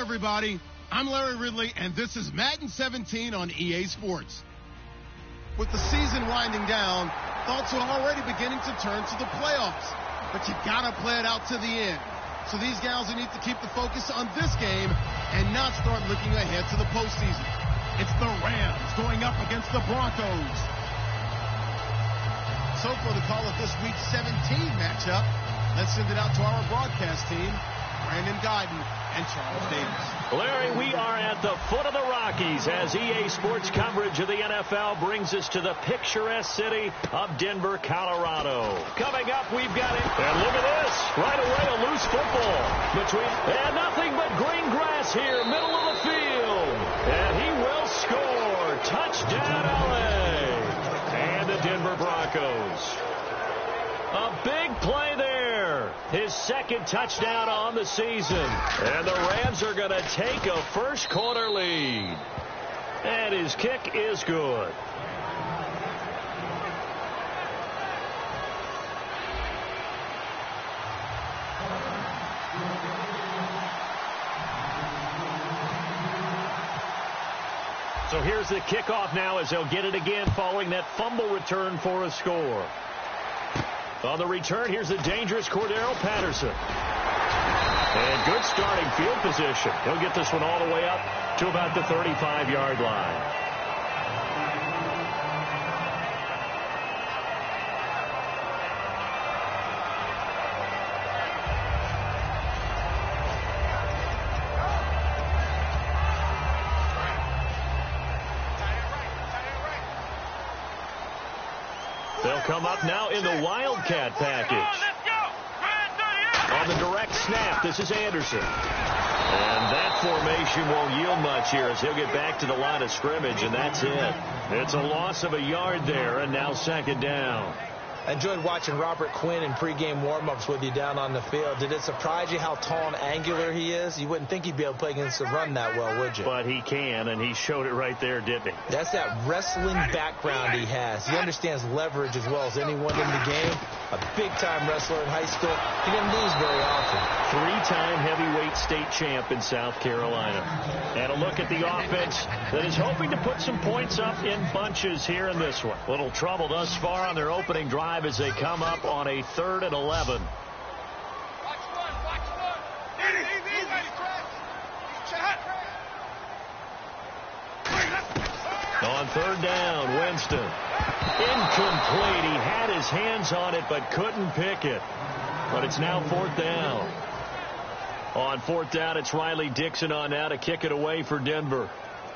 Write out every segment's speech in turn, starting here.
everybody. I'm Larry Ridley, and this is Madden 17 on EA Sports. With the season winding down, thoughts are already beginning to turn to the playoffs. But you gotta play it out to the end. So these guys will need to keep the focus on this game and not start looking ahead to the postseason. It's the Rams going up against the Broncos. So for the call of this week's 17 matchup, let's send it out to our broadcast team, Brandon Guyton and Charles Davis. Larry, we are at the foot of the Rockies as EA Sports coverage of the NFL brings us to the picturesque city of Denver, Colorado. Coming up, we've got it. And look at this. Right away, a loose football. And nothing but green grass here, middle of the field. And he will score. Touchdown, LA. And the Denver Broncos. A big play there. His second touchdown on the season. And the Rams are going to take a first quarter lead. And his kick is good. So here's the kickoff now as they'll get it again following that fumble return for a score. On the return, here's the dangerous Cordero Patterson. And good starting field position. He'll get this one all the way up to about the 35-yard line. They'll come up now in the Wildcat package. On the direct snap, this is Anderson. And that formation won't yield much here as he'll get back to the line of scrimmage, and that's it. It's a loss of a yard there, and now second down. I enjoyed watching Robert Quinn in pregame warm-ups with you down on the field. Did it surprise you how tall and angular he is? You wouldn't think he'd be able to play against the run that well, would you? But he can, and he showed it right there, didn't he? That's that wrestling background he has. He understands leverage as well as anyone in the game. A big-time wrestler in high school. He didn't lose very often. Three-time heavyweight state champ in South Carolina. And a look at the offense that is hoping to put some points up in bunches here in this one. Little trouble thus far on their opening drive as they come up on a 3rd and 11. On 3rd down, Winston. Incomplete. He had his hands on it but couldn't pick it. But it's now 4th down. On 4th down, it's Riley Dixon on now to kick it away for Denver.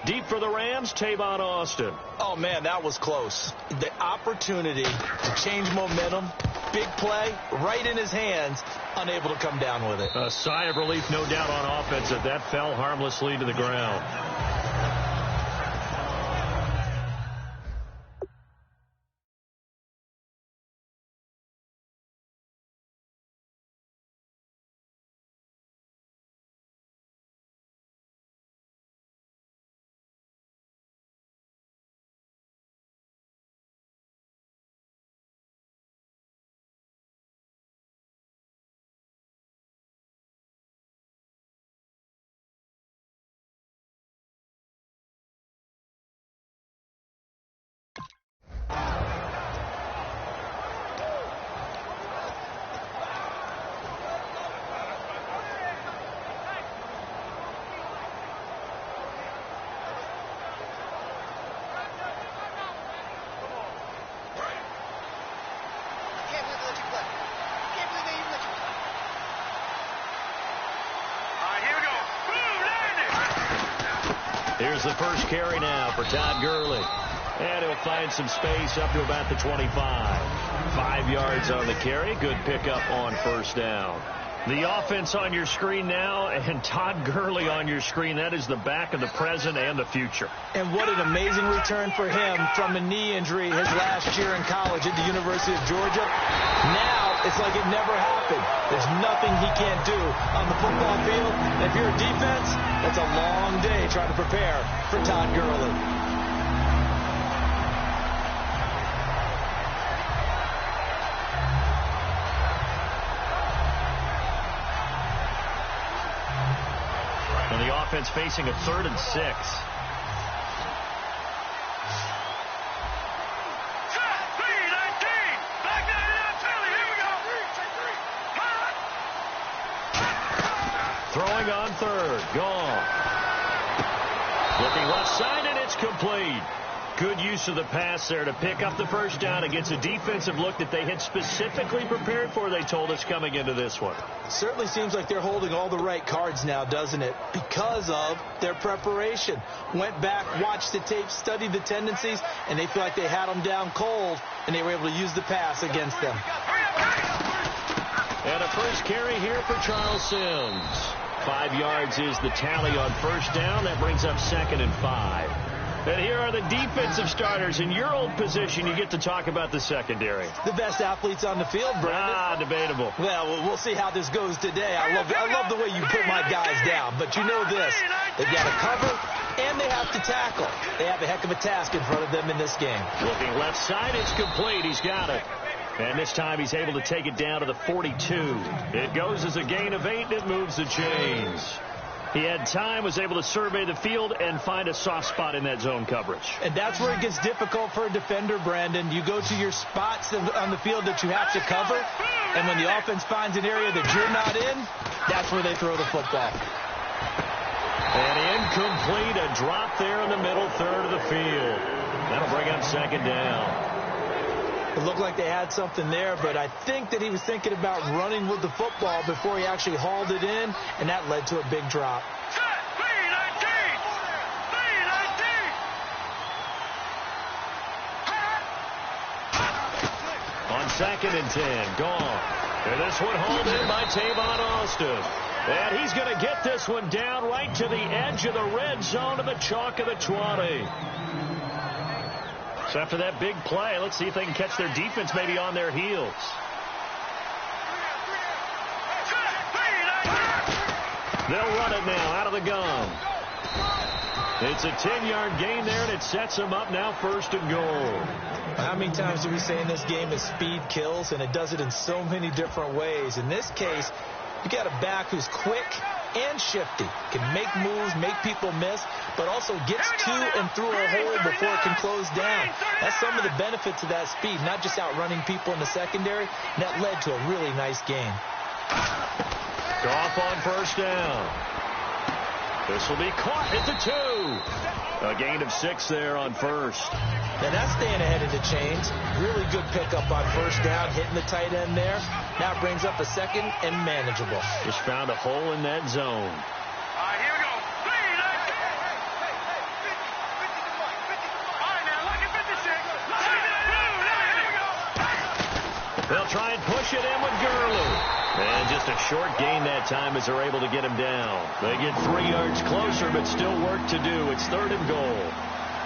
Deep for the Rams, Tavon Austin. Oh, man, that was close. The opportunity to change momentum, big play, right in his hands, unable to come down with it. A sigh of relief, no doubt, on offense as that fell harmlessly to the ground. Here's the first carry now for Todd Gurley. And he'll find some space up to about the 25. 5 yards on the carry. Good pickup on 1st down. The offense on your screen now, and Todd Gurley on your screen. That is the back of the present and the future. And what an amazing return for him from a knee injury his last year in college at the University of Georgia. Now it's like it never happened. There's nothing he can't do on the football field. And if you're a defense, that's a long day trying to prepare for Todd Gurley. And the offense facing a 3rd and 6. Throwing on 3rd. Gone. Looking left side, and it's complete. Good use of the pass there to pick up the first down against a defensive look that they had specifically prepared for, they told us, coming into this one. Certainly seems like they're holding all the right cards now, doesn't it? Because of their preparation. Went back, watched the tape, studied the tendencies, and they feel like they had them down cold, and they were able to use the pass against them. And a first carry here for Charles Sims. 5 yards is the tally on first down. That brings up 2nd and 5. And here are the defensive starters. In your old position, you get to talk about the secondary. The best athletes on the field, Brandon. Debatable. Well, we'll see how this goes today. I love the way you put my guys down. But you know this. They've got to cover, and they have to tackle. They have a heck of a task in front of them in this game. Looking left side, it's complete. He's got it. And this time he's able to take it down to the 42. It goes as a gain of 8, and it moves the chains. He had time, was able to survey the field and find a soft spot in that zone coverage. And that's where it gets difficult for a defender, Brandon. You go to your spots on the field that you have to cover, and when the offense finds an area that you're not in, that's where they throw the football. And incomplete, a drop there in the middle third of the field. That'll bring up 2nd down. It looked like they had something there, but I think that he was thinking about running with the football before he actually hauled it in, and that led to a big drop. On 2nd and 10, gone. And this one hauled in by Tavon Austin. And he's going to get this one down right to the edge of the red zone of the chalk of the 20. So after that big play, let's see if they can catch their defense maybe on their heels. They'll run it now out of the gun. It's a 10-yard gain there, and it sets them up now 1st and goal. How many times do we say in this game that speed kills, and it does it in so many different ways? In this case, you got a back who's quick and shifty, can make moves, make people miss, but also gets to and through a hole before it can close down. That's some of the benefits of that speed, not just outrunning people in the secondary. And that led to a really nice game. Goff on first down. This will be caught at the 2. A gain of 6 there on first. Now that's staying ahead of the chains. Really good pickup on first down, hitting the tight end there. Now brings up a 2nd and manageable. Just found a hole in that zone. Here we go. They'll try and push it in with Gurley. And just a short gain that time as they're able to get him down. They get 3 yards closer, but still work to do. It's 3rd and goal.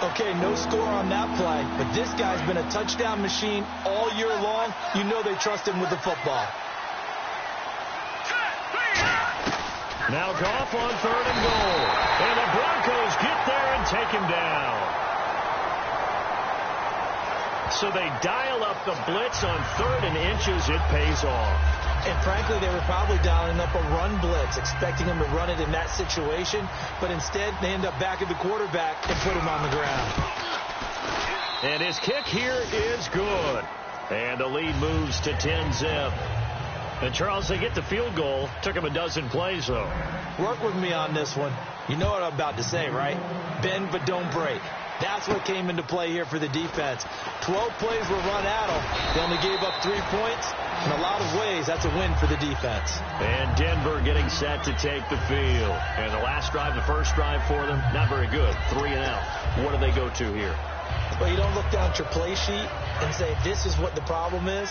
Okay, no score on that play, but this guy's been a touchdown machine all year long. You know they trust him with the football. Now Goff on 3rd and goal. And the Broncos get there and take him down. So they dial up the blitz on 3rd and inches. It pays off. And frankly, they were probably dialing up a run blitz, expecting him to run it in that situation. But instead, they end up back at the quarterback and put him on the ground. And his kick here is good. And the lead moves to 10-zip. And, Charles, they get the field goal. Took him a dozen plays, though. Work with me on this one. You know what I'm about to say, right? Bend but don't break. That's what came into play here for the defense. 12 plays were run at them. They only gave up 3 points. In a lot of ways, that's a win for the defense. And Denver getting set to take the field. And the last drive, the first drive for them, not very good. 3 and out. What do they go to here? Well, you don't look down at your play sheet and say, this is what the problem is.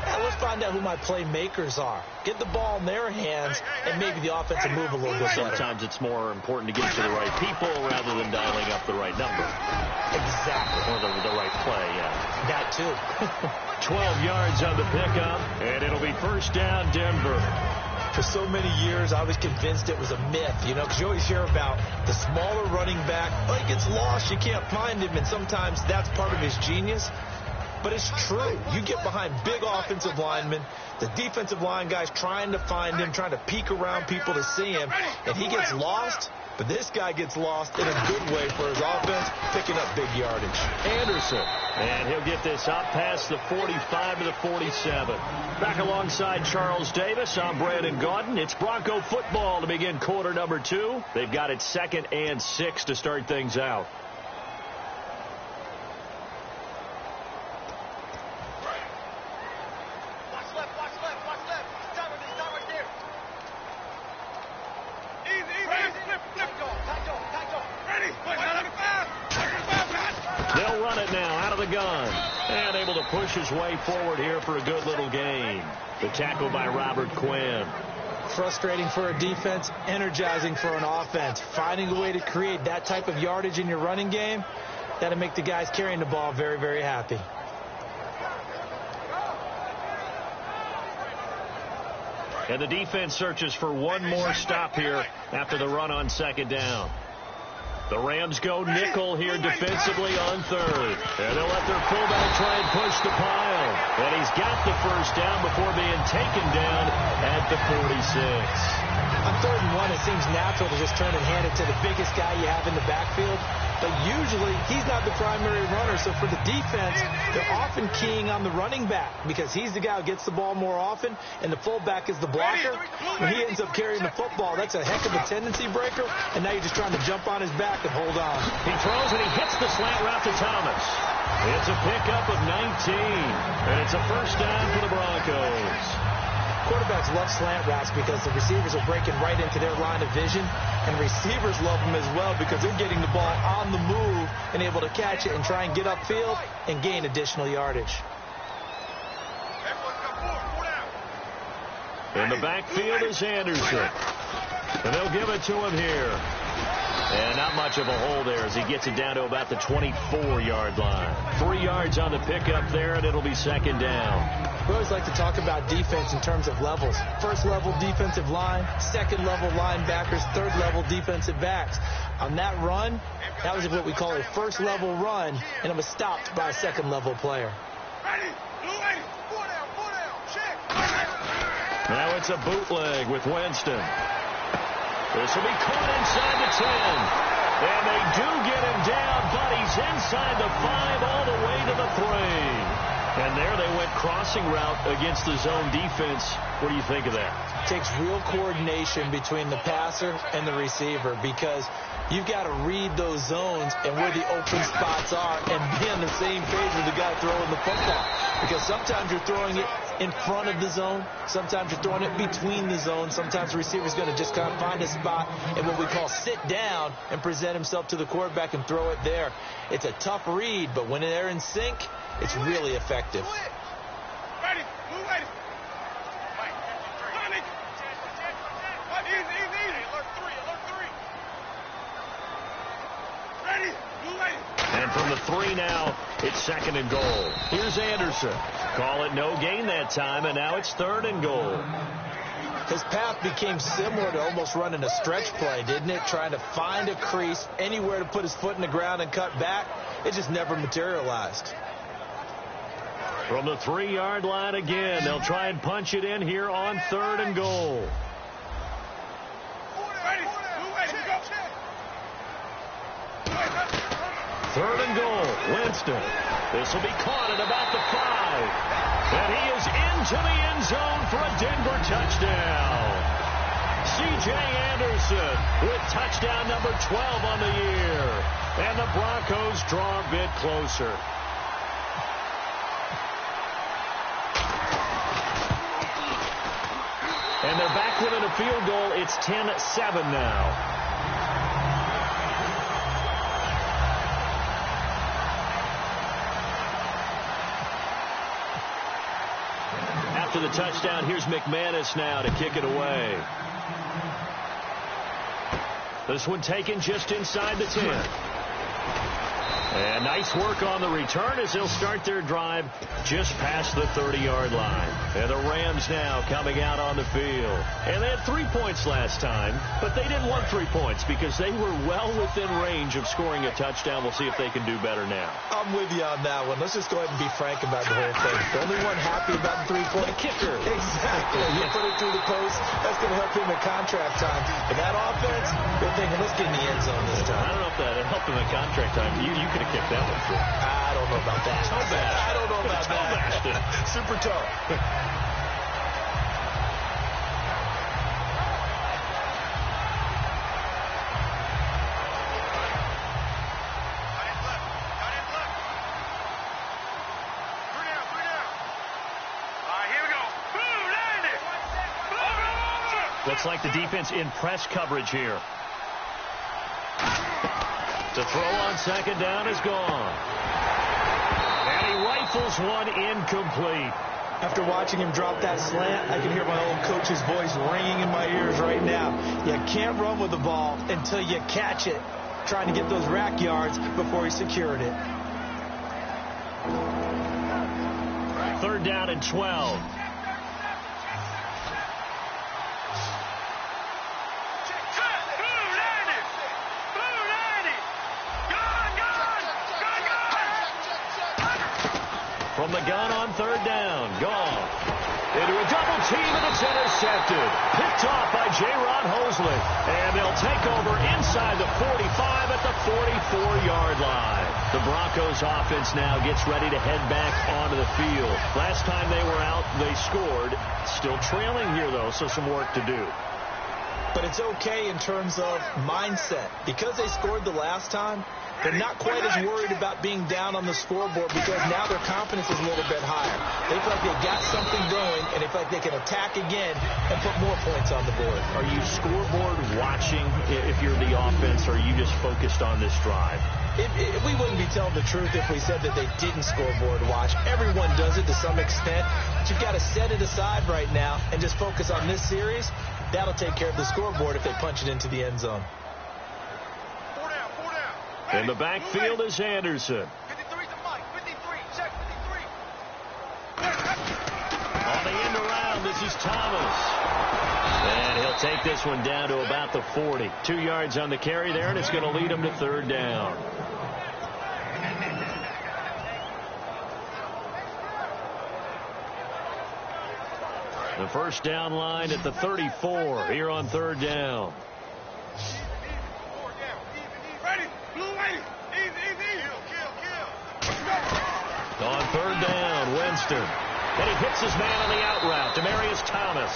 Now, let's find out who my playmakers are. Get the ball in their hands, and maybe the offense will move a little bit better. Sometimes it's more important to get to the right people rather than dialing up the right number. Exactly. Or the right play, yeah. That, too. 12 yards on the pickup, and it'll be first down, Denver. For so many years, I was convinced it was a myth, you know, because you always hear about the smaller running back. Oh, he gets lost, you can't find him, and sometimes that's part of his genius. but it's true. You get behind big offensive linemen, the defensive line guys trying to find him, trying to peek around people to see him, and he gets lost. But this guy gets lost in a good way for his offense, picking up big yardage. Anderson. And he'll get this up past the 45 to the 47. Back alongside Charles Davis, I'm Brandon Gaudin. It's Bronco football to begin quarter number 2. They've got it 2nd and 6 to start things out. They'll run it now out of the gun. And able to push his way forward here for a good little gain. The tackle by Robert Quinn. Frustrating for a defense, energizing for an offense. Finding a way to create that type of yardage in your running game, that'll make the guys carrying the ball very, very happy. And the defense searches for one more stop here after the run on 2nd down. The Rams go nickel here defensively on 3rd. And they'll let their fullback try and push the pile. And he's got the first down before being taken down at the 46. On 3rd and 1, it seems natural to just turn and hand it to the biggest guy you have in the backfield. But usually, he's not the primary runner. So for the defense, they're often keying on the running back because he's the guy who gets the ball more often, and the fullback is the blocker. When he ends up carrying the football, that's a heck of a tendency breaker, and now you're just trying to jump on his back and hold on. He throws and he hits the slant route to Thomas. It's a pickup of 19, and it's a first down for the Broncos. Quarterbacks love slant routes because the receivers are breaking right into their line of vision, and receivers love them as well because they're getting the ball on the move and able to catch it and try and get upfield and gain additional yardage. In the backfield is Anderson, and they'll give it to him here. And not much of a hole there as he gets it down to about the 24-yard line. 3 yards on the pickup there, and it'll be 2nd down. We always like to talk about defense in terms of levels. 1st level defensive line, 2nd level linebackers, 3rd level defensive backs. On that run, that was what we call a 1st level run, and it was stopped by a 2nd level player. Now it's a bootleg with Winston. This will be caught inside the 10. And they do get him down, but he's inside the 5 all the way to the 3. And there they went crossing route against the zone defense. What do you think of that? It takes real coordination between the passer and the receiver because you've got to read those zones and where the open spots are and be on the same page with the guy throwing the football. Because sometimes you're throwing it in front of the zone. Sometimes you're throwing it between the zones. Sometimes the receiver's going to just kind of find a spot and what we call sit down and present himself to the quarterback and throw it there. It's a tough read, but when they're in sync, it's really effective. And from the 3 now, it's 2nd and goal. Here's Anderson. Call it no gain that time, and now it's 3rd and goal. His path became similar to almost running a stretch play, didn't it? Trying to find a crease, anywhere to put his foot in the ground and cut back. It just never materialized. From the 3-yard line again, they'll try and punch it in here on 3rd and goal. Third and goal, Winston. This will be caught at about the 5. And he is into the end zone for a Denver touchdown. C.J. Anderson with touchdown number 12 on the year. And the Broncos draw a bit closer. And they're back within a field goal. It's 10-7 now. After the touchdown, here's McManus now to kick it away. This one taken just inside the 10. And nice work on the return as they'll start their drive just past the 30-yard line. And the Rams now coming out on the field. And they had 3 points last time, but they didn't want 3 points because they were well within range of scoring a touchdown. We'll see if they can do better now. I'm with you on that one. Let's just go ahead and be frank about the whole thing. The only one happy about the 3-point kicker. Exactly. You put it through the post. That's going to help him at contract time. But that offense, they're thinking, let's get in the end zone this time. I don't know if that helped him at contract time. You could have kicked that one through. I don't know about that. Toe bash. I don't know about toe bashed it. Super toe. Looks like the defense in press coverage here. To throw on second down is gone. And he rifles one incomplete. After watching him drop that slant, I can hear my old coach's voice ringing in my ears right now. You can't run with the ball until you catch it. Trying to get those rack yards before he secured it. 3rd down and 12. From the gun on 3rd down. Gone. Into a double team, and it's intercepted. Picked off by J-Ron Hosley. And they'll take over inside the 45 at the 44-yard line. The Broncos offense now gets ready to head back onto the field. Last time they were out, they scored. Still trailing here, though, so some work to do. But it's okay in terms of mindset. Because they scored the last time, they're not quite as worried about being down on the scoreboard because now their confidence is a little bit higher. They feel like they've got something going, and they feel like they can attack again and put more points on the board. Are you scoreboard watching if you're the offense, or are you just focused on this drive? We wouldn't be telling the truth if we said that they didn't scoreboard watch. Everyone does it to some extent, but you've got to set it aside right now and just focus on this series. That'll take care of the scoreboard if they punch it into the end zone. In the backfield is Anderson. 53 to Mike. 53. Check 53. On the end around, this is Thomas. And he'll take this one down to about the 40. 2 yards on the carry there, and it's going to lead him to 3rd down. The first down line at the 34 here on 3rd down. On 3rd down, Winston. And he hits his man on the out route, Demaryius Thomas.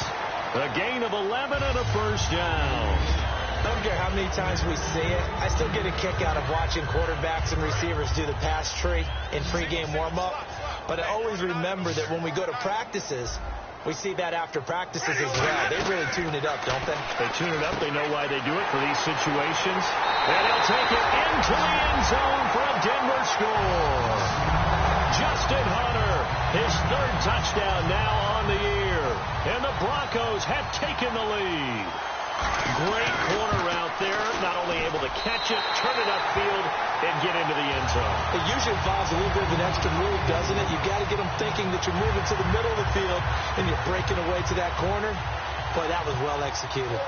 A gain of 11 and a 1st down. I don't care how many times we see it. I still get a kick out of watching quarterbacks and receivers do the pass tree in pregame warm-up. But I always remember that when we go to practices, we see that after practices as well. They really tune it up, don't they? They tune it up. They know why they do it for these situations. And he'll take it into the end zone for a Denver score. Justin Hunter, his 3rd touchdown now on the year. And the Broncos have taken the lead. Great corner route there. Not only able to catch it, turn it upfield, and get into the end zone. It usually involves a little bit of an extra move, doesn't it? You've got to get them thinking that you're moving to the middle of the field and you're breaking away to that corner. Boy, that was well executed.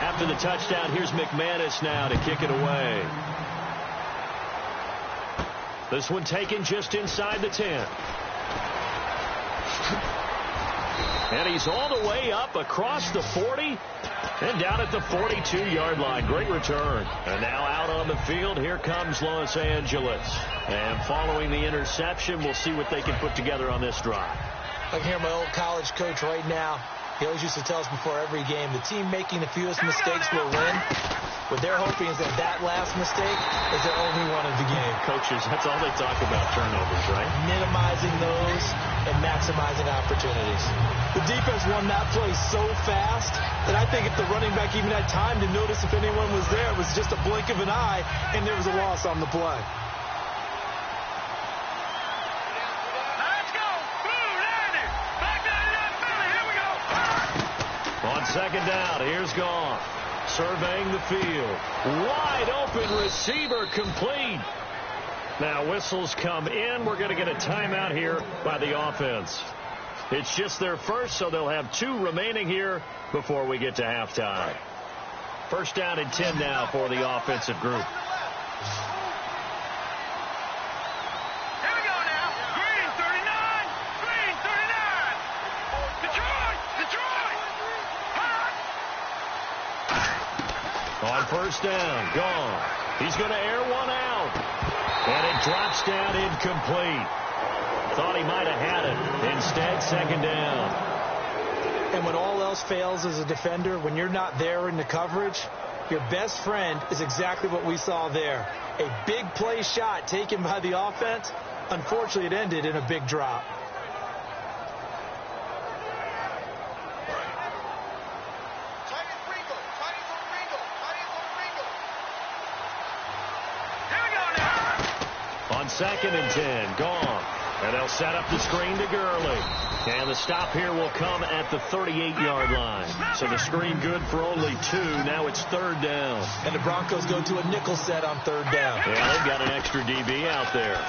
After the touchdown, here's McManus now to kick it away. This one taken just inside the 10. And he's all the way up across the 40 and down at the 42-yard line. Great return. And now out on the field, here comes Los Angeles. And following the interception, we'll see what they can put together on this drive. I can hear my old college coach right now. He always used to tell us before every game, the team making the fewest mistakes will win. What they're hoping is that last mistake is their only one of the game. Coaches, that's all they talk about, turnovers, right? Minimizing those and maximizing opportunities. The defense won that play so fast that I think if the running back even had time to notice if anyone was there, it was just a blink of an eye, and there was a loss on the play. On second down, here's Goff. Surveying the field. Wide open receiver complete. Now whistles come in. We're going to get a timeout here by the offense. It's just their first, so they'll have 2 remaining here before we get to halftime. First down and 10 now for the offensive group. Here we go now. Green 39. Green 39. Detroit. Detroit. On first down, gone. He's going to air one out. And it drops down incomplete. Thought he might have had it. Instead, second down. And when all else fails as a defender, when you're not there in the coverage, your best friend is exactly what we saw there. A big play shot taken by the offense. Unfortunately, it ended in a big drop. On second and 10, gone. And they'll set up the screen to Gurley. And the stop here will come at the 38-yard line. So the screen good for only 2. Now it's third down. And the Broncos go to a nickel set on third down. Yeah, they've got an extra DB out there.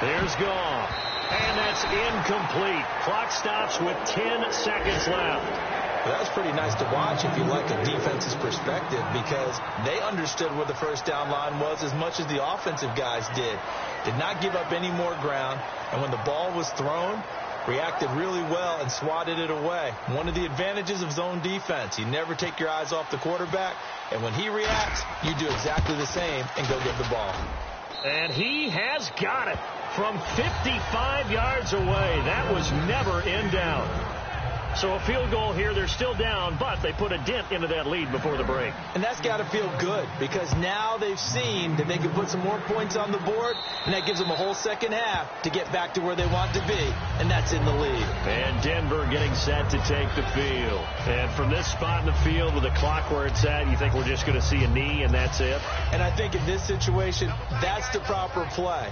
Here's Goff. And that's incomplete. Clock stops with 10 seconds left. Well, that's pretty nice to watch if you like a defense's perspective, because they understood where the first down line was as much as the offensive guys did. Did not give up any more ground, and when the ball was thrown, reacted really well and swatted it away. One of the advantages of zone defense, you never take your eyes off the quarterback, and when he reacts, you do exactly the same and go get the ball. And he has got it from 55 yards away. That was never in doubt. So a field goal here. They're still down, but they put a dent into that lead before the break. And that's got to feel good, because now they've seen that they can put some more points on the board, and that gives them a whole second half to get back to where they want to be, and that's in the lead. And Denver getting set to take the field. And from this spot in the field with the clock where it's at, you think we're just going to see a knee and that's it? And I think in this situation, that's the proper play.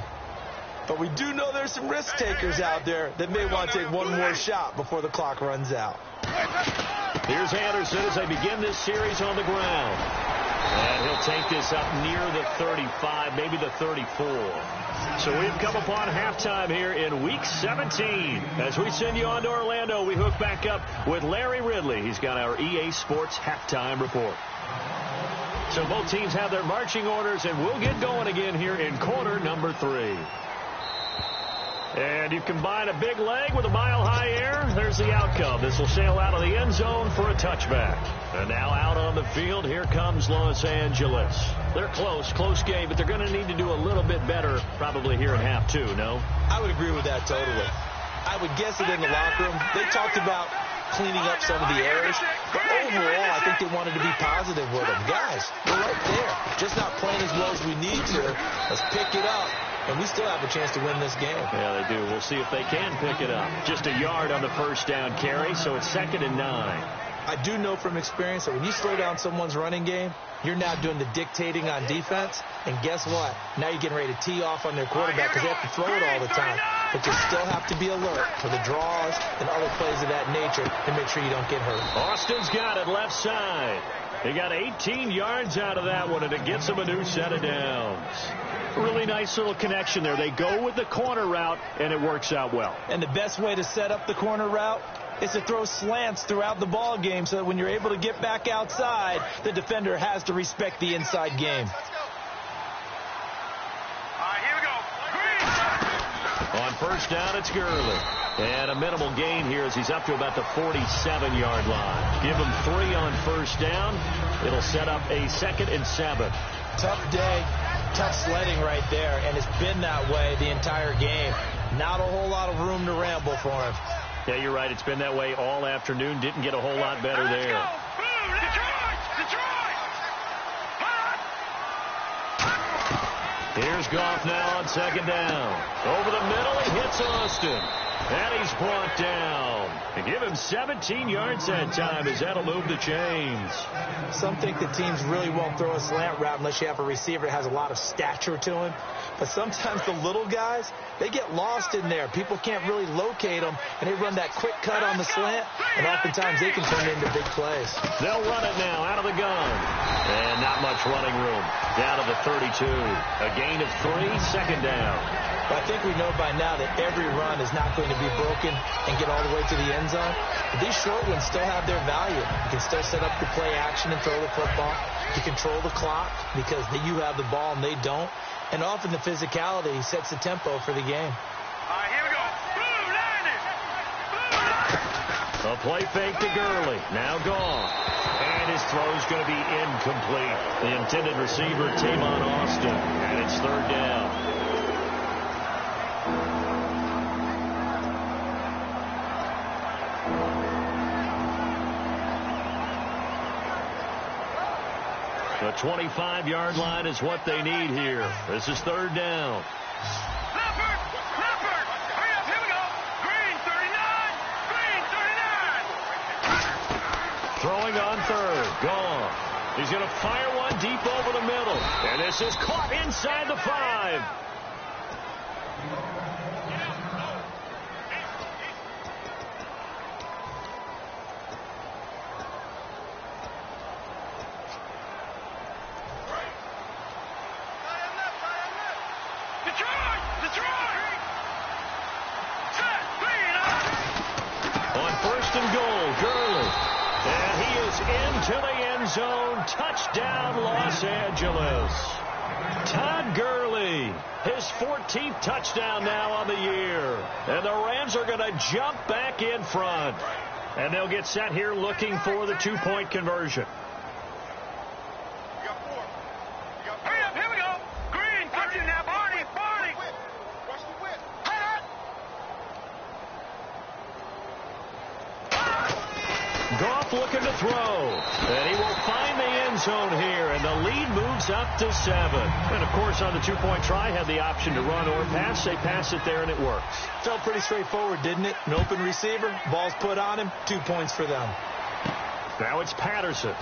But we do know there's some risk takers out there that may want to take one more shot before the clock runs out. Here's Anderson as they begin this series on the ground. And he'll take this up near the 35, maybe the 34. So we've come upon halftime here in Week 17. As we send you on to Orlando, we hook back up with Larry Ridley. He's got our EA Sports halftime report. So both teams have their marching orders, and we'll get going again here in quarter number 3. And you combine a big leg with a mile-high air, there's the outcome. This will sail out of the end zone for a touchback. And now out on the field, here comes Los Angeles. They're close game, but they're going to need to do a little bit better probably here in half 2, no? I would agree with that totally. I would guess it in the locker room. They talked about cleaning up some of the errors, but overall, I think they wanted to be positive with them. Guys, we're right there. Just not playing as well as we need to. Let's pick it up. And we still have a chance to win this game. Yeah, they do. We'll see if they can pick it up. Just a yard on the first down carry, so it's 2nd and 9. I do know from experience that when you slow down someone's running game, you're now doing the dictating on defense. And guess what? Now you're getting ready to tee off on their quarterback because they have to throw it all the time. But you still have to be alert for the draws and other plays of that nature to make sure you don't get hurt. Austin's got it left side. He got 18 yards out of that one, and it gets him a new set of downs. Really nice little connection there. They go with the corner route, and it works out well. And the best way to set up the corner route is to throw slants throughout the ball game so that when you're able to get back outside, the defender has to respect the inside game. All right, here we go. On first down, it's Gurley. And a minimal gain here as he's up to about the 47-yard line. Give him 3 on first down. It'll set up a 2nd and 7. Tough day, tough sledding right there, and it's been that way the entire game. Not a whole lot of room to ramble for him. Yeah, you're right. It's been that way all afternoon. Didn't get a whole lot better there. Here's Goff now on 2nd down. Over the middle, he hits Austin. And he's brought down. And give him 17 yards that time as that'll move the chains. Some think that teams really won't throw a slant route unless you have a receiver that has a lot of stature to him. But sometimes the little guys, they get lost in there. People can't really locate them, and they run that quick cut on the slant, and oftentimes they can turn it into big plays. They'll run it now out of the gun. And not much running room. Down to the 32. A gain of 3, second down. But I think we know by now that every run is not going to be broken and get all the way to the end zone. But these short ones still have their value. You can still set up your play action and throw the football. You control the clock because you have the ball and they don't. And often the physicality sets the tempo for the game. All right, here we go. Blue line. A play fake to Gurley. Now gone. And his throw's going to be incomplete. The intended receiver, Tavon Austin. And it's third down. The 25-yard line is what they need here. This is third down. Leopard. Hurry up, here we go. Green 39. Throwing on third. Gone. He's going to fire one deep over the middle. And this is caught inside the 5. On first and goal, Gurley. And he is into the end zone. Touchdown, Los Angeles. Todd Gurley, his 14th touchdown now on the year. And the Rams are going to jump back in front. And they'll get set here looking for the 2-point conversion. Hurry up, here we go. Green, touch it now, Barney. Watch the whip. Goff looking to throw. And he will find the end zone here. And the lead moves up to 7. And, of course, on the 2-point try, had the option to run or pass. They pass it there, and it works. Felt pretty straightforward, didn't it? An open receiver, ball's put on him, 2 points for them. Now it's Patterson.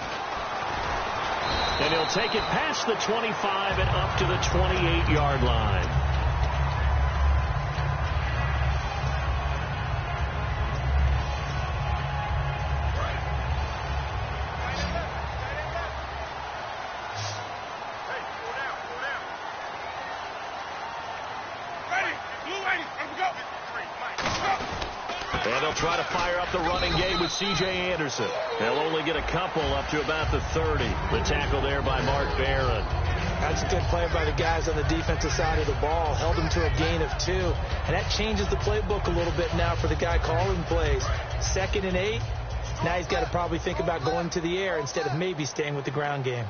And he'll take it past the 25 and up to the 28-yard line. And they'll try to fire up the running game with C.J. Anderson. They'll only get a couple up to about the 30. The tackle there by Mark Barron. That's a good play by the guys on the defensive side of the ball. Held them to a gain of 2. And that changes the playbook a little bit now for the guy calling plays. 2nd and 8. Now he's got to probably think about going to the air instead of maybe staying with the ground game.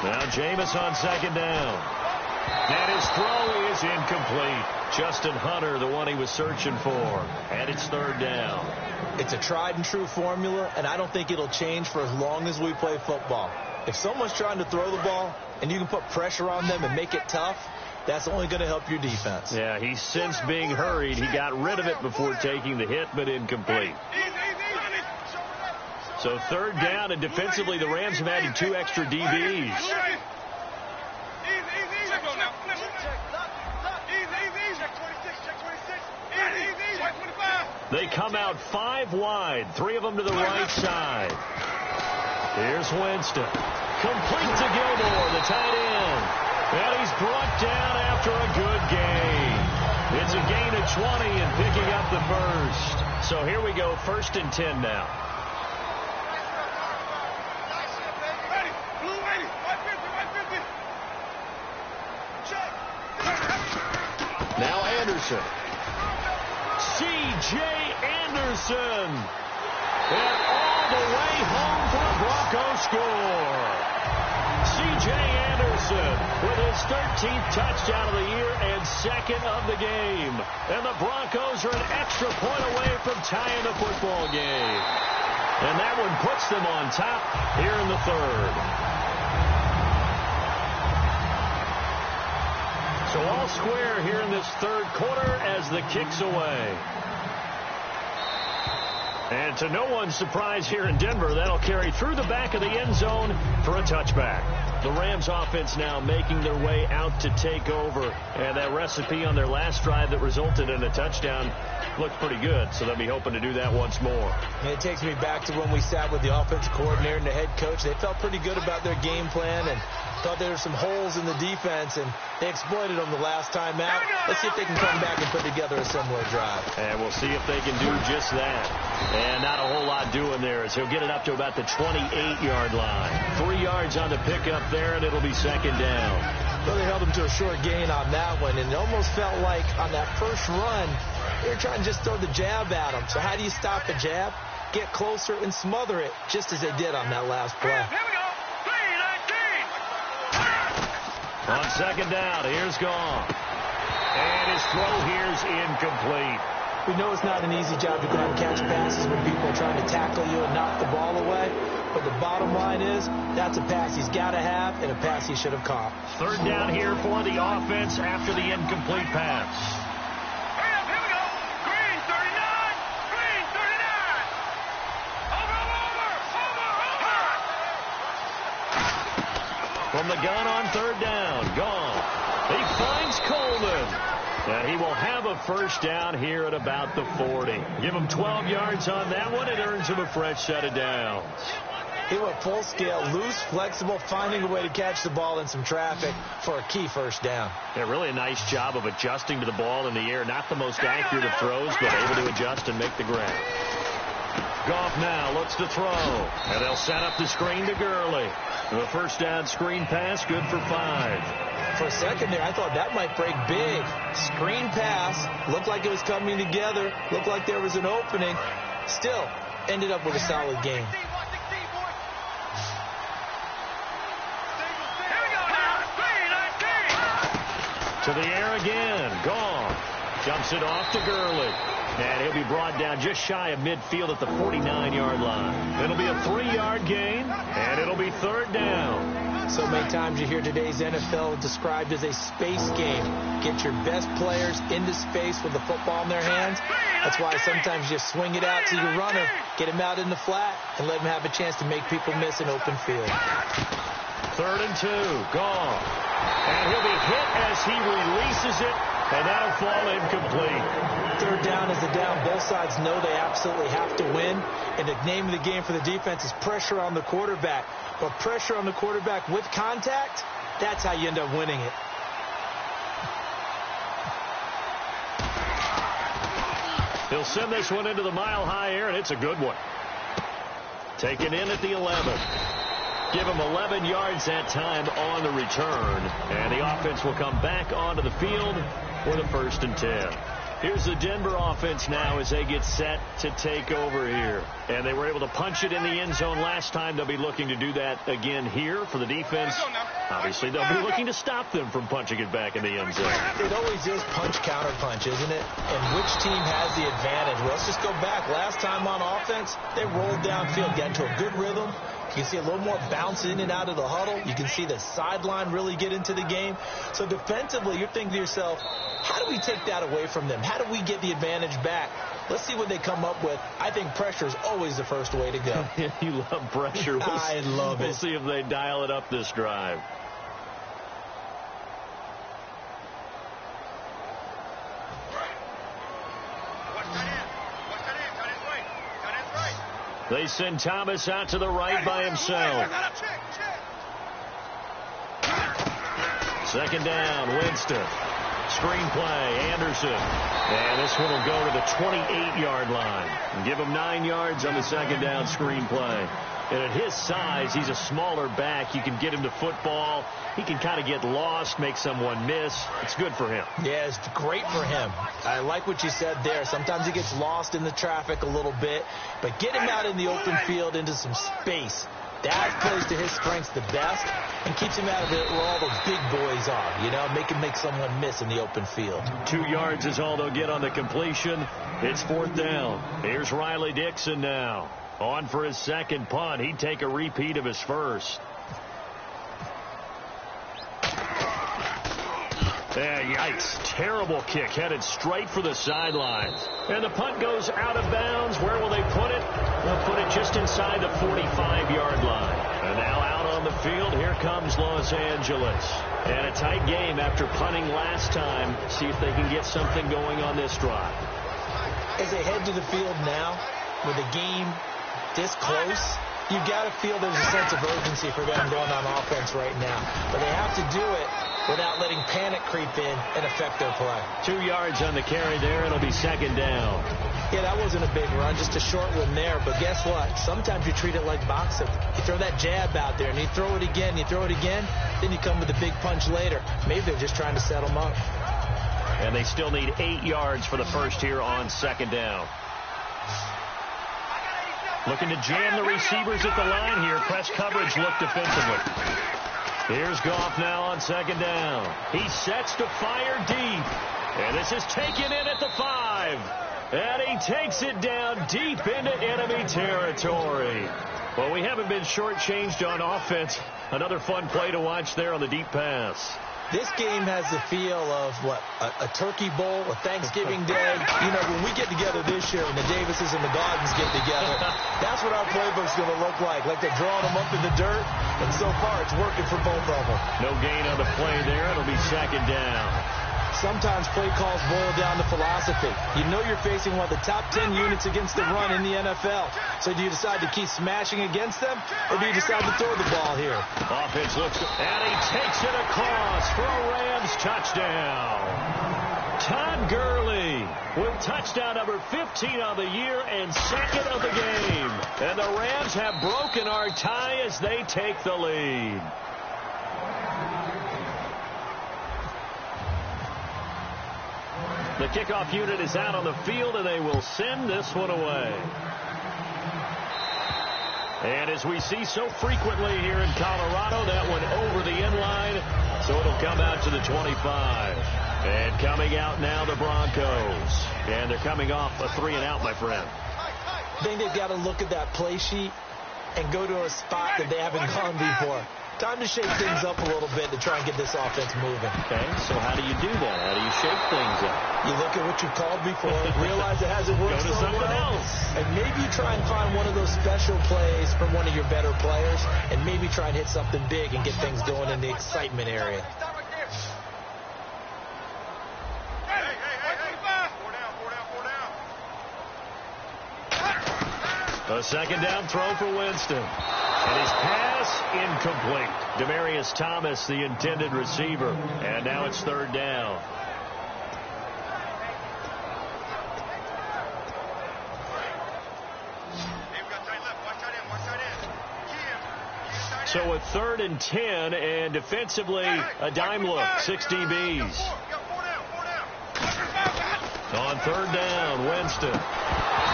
Now Jameis on 2nd down. And his throw is incomplete. Justin Hunter, the one he was searching for. And it's third down. It's a tried and true formula, and I don't think it'll change for as long as we play football. If someone's trying to throw the ball and you can put pressure on them and make it tough, that's only going to help your defense. Yeah, he's since being hurried. He got rid of it before taking the hit, but incomplete. So third down, and defensively the Rams have added 2 extra DBs. They come out 5 wide, 3 of them to the right side. Here's Winston. Complete to Gilmore, the tight end. And he's brought down after a good gain. It's a gain of 20 and picking up the first. So here we go, 1st and 10 now. Now Anderson. C.J. Anderson. And all the way home for a Broncos score. C.J. Anderson with his 13th touchdown of the year and 2nd of the game. And the Broncos are an extra point away from tying the football game. And that one puts them on top here in the 3rd. So all square here in this 3rd quarter as the kick's away. And to no one's surprise here in Denver, that'll carry through the back of the end zone for a touchback. The Rams offense now making their way out to take over. And that recipe on their last drive that resulted in a touchdown looked pretty good. So they'll be hoping to do that once more. And it takes me back to when we sat with the offensive coordinator and the head coach. They felt pretty good about their game plan and thought there were some holes in the defense, and they exploited them the last time out. Let's see if they can come back and put together a similar drive. And we'll see if they can do just that. And not a whole lot doing there as he'll get it up to about the 28-yard line. 3 yards on the pickup there, and it'll be second down. Well, they held him to a short gain on that one, and it almost felt like on that first run, they were trying to just throw the jab at him. So how do you stop a jab? Get closer and smother it, just as they did on that last play. Here we go. 3-19. On second down, here's Goff. And his throw here's incomplete. We know it's not an easy job to go out and catch passes when people are trying to tackle you and knock the ball away. But the bottom line is, that's a pass he's got to have and a pass he should have caught. Third down here for the offense after the incomplete pass. Hurry up, here we go. Green 39. Green 39. Over. From the gun on third down, Goff. He finds Coleman. And he will have a first down here at about the 40. Give him 12 yards on that one. It earns him a fresh set of downs. He went full scale, loose, flexible, finding a way to catch the ball in some traffic for a key first down. Yeah, really a nice job of adjusting to the ball in the air. Not the most accurate of throws, but able to adjust and make the grab. Goff now looks to throw. And they'll set up the screen to Gurley. The first down screen pass, good for 5. For a second there, I thought that might break big. Screen pass, looked like it was coming together, looked like there was an opening. Still, ended up with a solid game. To the air again. Goff jumps it off to Gurley. And he'll be brought down just shy of midfield at the 49-yard line. It'll be a 3-yard gain, and it'll be third down. So many times you hear today's NFL described as a space game. Get your best players into space with the football in their hands. That's why sometimes you swing it out to your runner, get him out in the flat, and let him have a chance to make people miss an open field. 3rd and 2. Goff. And he'll be hit as he releases it, and that'll fall incomplete. Third down is a down. Both sides know they absolutely have to win. And the name of the game for the defense is pressure on the quarterback. But pressure on the quarterback with contact, that's how you end up winning it. He'll send this one into the mile-high air, and it's a good one. Taken in at the 11. Give him 11 yards that time on the return. And the offense will come back onto the field for the 1st and 10. Here's the Denver offense now as they get set to take over here. And they were able to punch it in the end zone last time. They'll be looking to do that again here for the defense. Obviously, they'll be looking to stop them from punching it back in the end zone. It always is punch-counter-punch, isn't it? And which team has the advantage? Well, let's just go back. Last time on offense, they rolled downfield, got into a good rhythm. You can see a little more bounce in and out of the huddle. You can see the sideline really get into the game. So defensively, you're thinking to yourself, how do we take that away from them? How do we get the advantage back? Let's see what they come up with. I think pressure is always the first way to go. You love pressure. I love it. We'll see if they dial it up this drive. They send Thomas out to the right by himself. Second down, Winston. Screen play, Anderson. And this one will go to the 28-yard line. And give him 9 yards on the second down screen play. And at his size, he's a smaller back. You can get him to football. He can kind of get lost, make someone miss. It's good for him. Yeah, it's great for him. I like what you said there. Sometimes he gets lost in the traffic a little bit. But get him out in the open field into some space. That plays to his strengths the best and keeps him out of it where all those big boys are. You know, make someone miss in the open field. 2 yards is all they'll get on the completion. It's 4th down. Here's Riley Dixon now. On for his second punt. He'd take a repeat of his first. Yeah, yikes. Terrible kick headed straight for the sidelines. And the punt goes out of bounds. Where will they put it? They'll put it just inside the 45-yard line. And now out on the field, here comes Los Angeles. And a tight game after punting last time. See if they can get something going on this drive. As they head to the field now, with the game this close, you got to feel there's a sense of urgency for them going on offense right now. But they have to do it without letting panic creep in and affect their play. 2 yards on the carry there. It'll be second down. Yeah, that wasn't a big run, just a short one there. But guess what? Sometimes you treat it like boxing. You throw that jab out there, and you throw it again, then you come with a big punch later. Maybe they're just trying to set them up. And they still need 8 yards for the first here on second down. Looking to jam the receivers at the line here. Press coverage look defensively. Here's Goff now on second down. He sets to fire deep. And this is taken in at the 5. And he takes it down deep into enemy territory. Well, we haven't been shortchanged on offense. Another fun play to watch there on the deep pass. This game has the feel of, a turkey bowl, a Thanksgiving day. You know, when we get together this year and the Davises and the Gardens get together, that's what our playbook's going to look like. Like they're drawing them up in the dirt, and so far it's working for both of them. No gain on the play there. It'll be second down. Sometimes play calls boil down to philosophy. You know you're facing one of the top 10 units against the run in the NFL. So do you decide to keep smashing against them, or do you decide to throw the ball here? Offense looks, and he takes it across for a Rams touchdown. Todd Gurley with touchdown number 15 on the year and second of the game. And the Rams have broken our tie as they take the lead. The kickoff unit is out on the field, and they will send this one away. And as we see so frequently here in Colorado, that one over the end line, so it'll come out to the 25. And coming out now, the Broncos. And they're coming off a 3-and-out, my friend. I think they've got to look at that play sheet and go to a spot that they haven't gone before. Time to shake things up a little bit to try and get this offense moving. Okay, so how do you do that? How do you shake things up? You look at what you've called before, realize it hasn't worked Go to so something well, else. and maybe you try and find one of those special plays from one of your better players, and maybe try and hit something big and get things going in the excitement area. A second down throw for Winston. And his pass incomplete. Demaryius Thomas, the intended receiver. And now it's third down. So a 3rd and 10, and defensively a dime look. 6 DBs. On third down, Winston.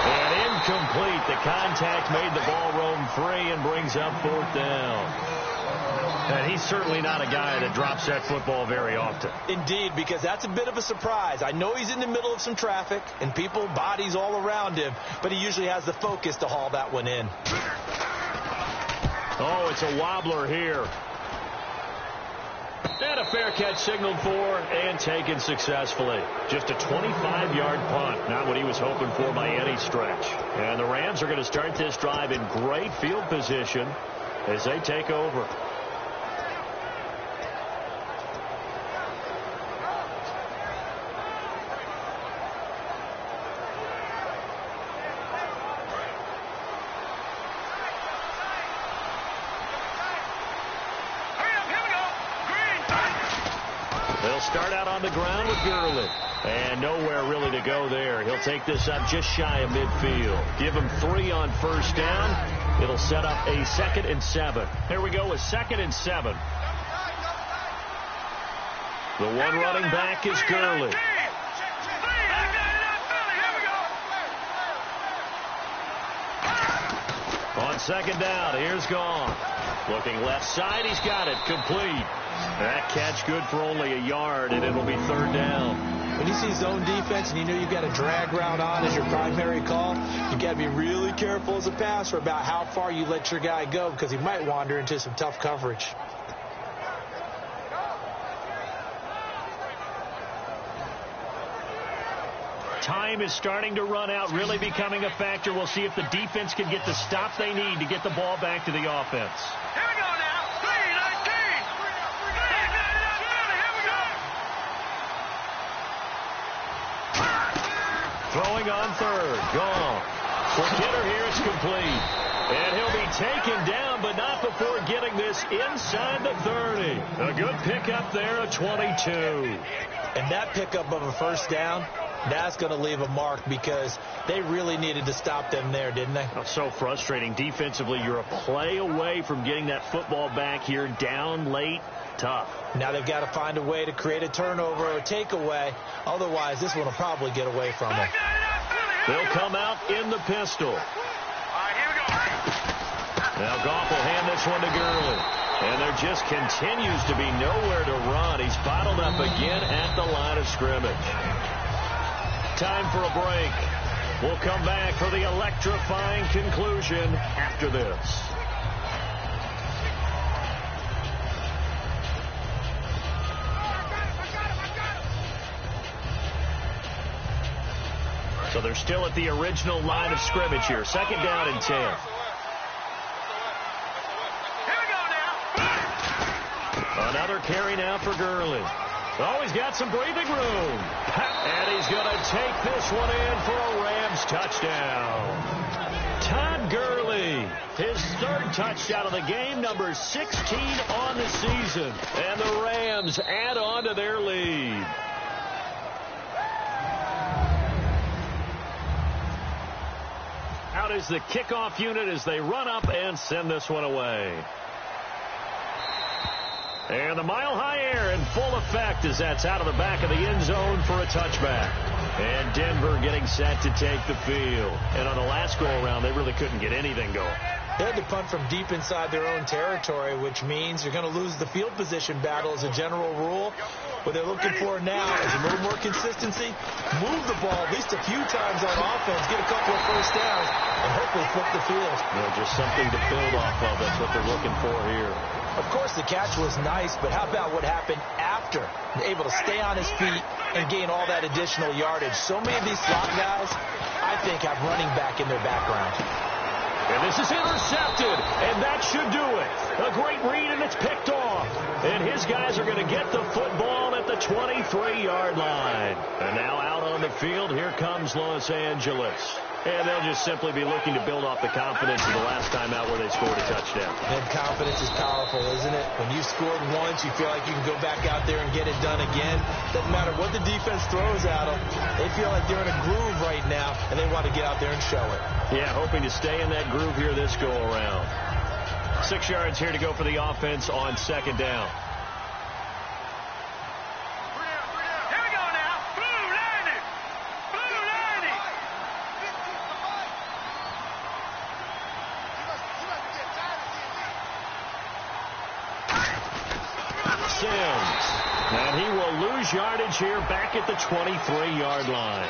And incomplete. The contact made the ball roam free and brings up 4th down. And he's certainly not a guy that drops that football very often. Indeed, because that's a bit of a surprise. I know he's in the middle of some traffic and people, bodies all around him, but he usually has the focus to haul that one in. Oh, it's a wobbler here. And a fair catch signaled for and taken successfully. Just a 25-yard punt. Not what he was hoping for by any stretch. And the Rams are going to start this drive in great field position as they take over. They'll start out on the ground with Gurley. And nowhere really to go there. He'll take this up just shy of midfield. Give him 3 on first down. It'll set up a 2nd and 7. Here we go with 2nd and 7. The one running back is Gurley. On second down, here's Goff. Looking left side, he's got it. Complete. That catch good for only a yard, and it'll be third down. When you see zone defense and you know you've got a drag route on as your primary call, you've got to be really careful as a passer about how far you let your guy go because he might wander into some tough coverage. time is starting to run out, really becoming a factor. We'll see if the defense can get the stop they need to get the ball back to the offense. Here we go now. 3-19. Here we go. Throwing on third. Gone. For Kidder here, it's complete. And he'll be taken down, but not before getting this inside the 30. A good pickup there, a 22. And that pickup of a first down, that's going to leave a mark because they really needed to stop them there, didn't they? Oh, so frustrating. Defensively, you're a play away from getting that football back here, down late. Tough. Now they've got to find a way to create a turnover or a takeaway. Otherwise, this one will probably get away from them. They'll come out in the pistol. Now Goff will hand this one to Gurley. And there just continues to be nowhere to run. He's bottled up again at the line of scrimmage. Time for a break. We'll come back for the electrifying conclusion after this. So they're still at the original line of scrimmage here. Second down and 10. Another carry now for Gurley. Oh, he's got some breathing room. And he's going to take this one in for a Rams touchdown. Todd Gurley, his third touchdown of the game, number 16 on the season. And the Rams add on to their lead. Out is the kickoff unit as they run up and send this one away. And the mile-high air in full effect as that's out of the back of the end zone for a touchback. And Denver getting set to take the field. And on the last go-around, they really couldn't get anything going. They had to punt from deep inside their own territory, which means you're going to lose the field position battle as a general rule. What they're looking for now is a little more consistency, move the ball at least a few times on offense, get a couple of first downs, and hopefully flip the field. Just something to build off of. That's what they're looking for here. Of course, the catch was nice, but how about what happened after? Able to stay on his feet and gain all that additional yardage. So many of these slot guys, I think, have running back in their background. And this is intercepted, and that should do it. A great read, and it's picked off. And his guys are going to get the football at the 23-yard line. And now out on the field, here comes Los Angeles. And they'll just simply be looking to build off the confidence of the last time out where they scored a touchdown. And confidence is powerful, isn't it? When you scored once, you feel like you can go back out there and get it done again. Doesn't matter what the defense throws at them. They feel like they're in a groove right now, and they want to get out there and show it. Yeah, hoping to stay in that groove here this go-around. 6 yards here to go for the offense on second down. And he will lose yardage here back at the 23-yard line.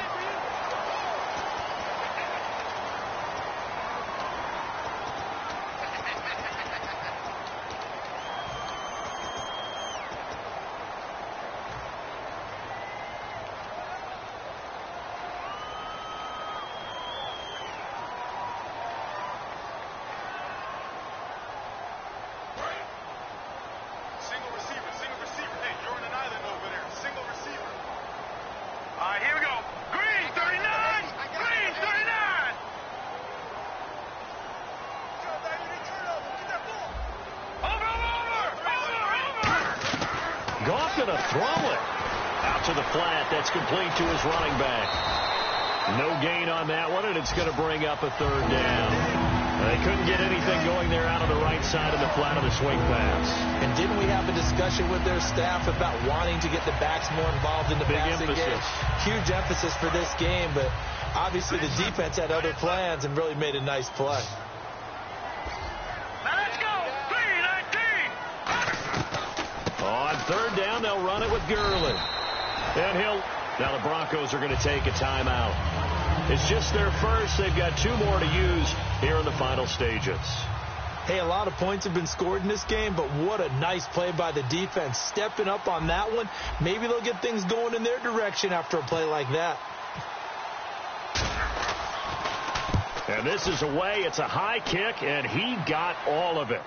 Goff going to throw it out to the flat. That's complete to his running back. No gain on that one, and it's going to bring up a third down. They couldn't get anything going there out on the right side of the flat of the swing pass. And didn't we have a discussion with their staff about wanting to get the backs more involved in the passing game? Huge emphasis for this game, but obviously the defense had other plans and really made a nice play. On third down, they'll run it with Gurley. And now the Broncos are going to take a timeout. It's just their first. They've got 2 more to use here in the final stages. Hey, a lot of points have been scored in this game, but what a nice play by the defense. Stepping up on that one. Maybe they'll get things going in their direction after a play like that. And this is away. It's a high kick, and he got all of it.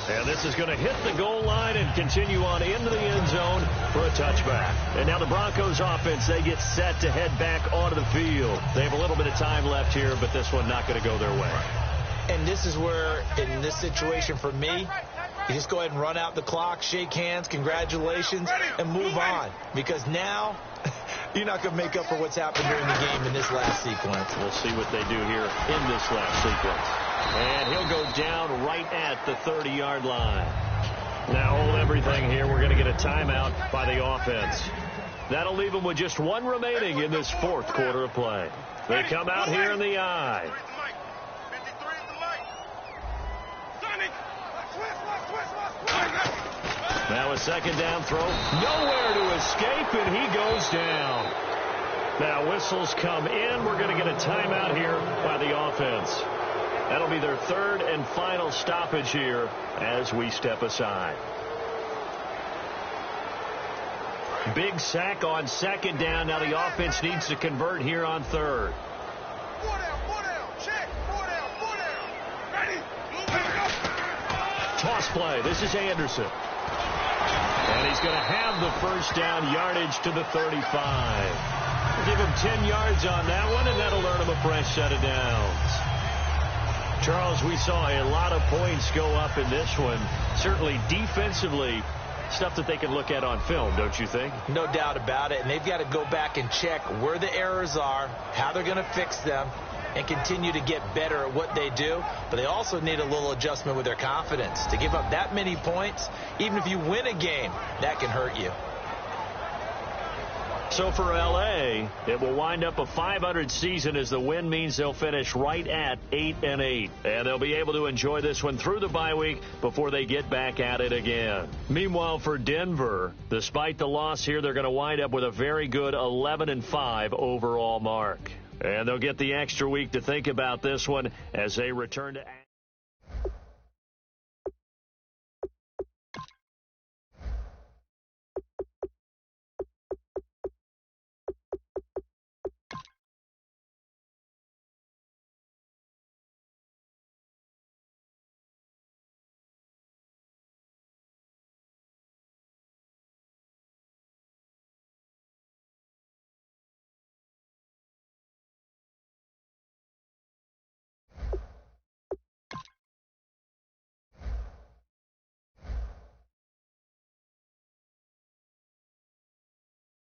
And this is going to hit the goal line and continue on into the end zone for a touchback. And now the Broncos offense, they get set to head back onto the field. They have a little bit of time left here, but this one not going to go their way. And this is where, in this situation for me, you just go ahead and run out the clock, shake hands, congratulations, and move on. Because now you're not going to make up for what's happened during the game in this last sequence. We'll see what they do here in this last sequence. And he'll go down right at the 30-yard line. Now hold everything here. We're going to get a timeout by the offense. That'll leave them with just one remaining in this fourth quarter of play. They come out here in the I. Now a second down throw. Nowhere to escape, and he goes down. Now whistles come in. We're going to get a timeout here by the offense. That'll be their third and final stoppage here as we step aside. Big sack on second down. Now the offense needs to convert here on third. 4 down, check, 4 down. Ready, Toss play. This is Anderson. And he's going to have the first down yardage to the 35. Give him 10 yards on that one, and that'll earn him a fresh set of downs. Charles, we saw a lot of points go up in this one. Certainly defensively, stuff that they can look at on film, don't you think? No doubt about it. And they've got to go back and check where the errors are, how they're going to fix them, and continue to get better at what they do. But they also need a little adjustment with their confidence. To give up that many points, even if you win a game, that can hurt you. So for L.A., it will wind up a .500 season as the win means they'll finish right at 8-8. And they'll be able to enjoy this one through the bye week before they get back at it again. Meanwhile, for Denver, despite the loss here, they're going to wind up with a very good 11-5 overall mark. And they'll get the extra week to think about this one as they return to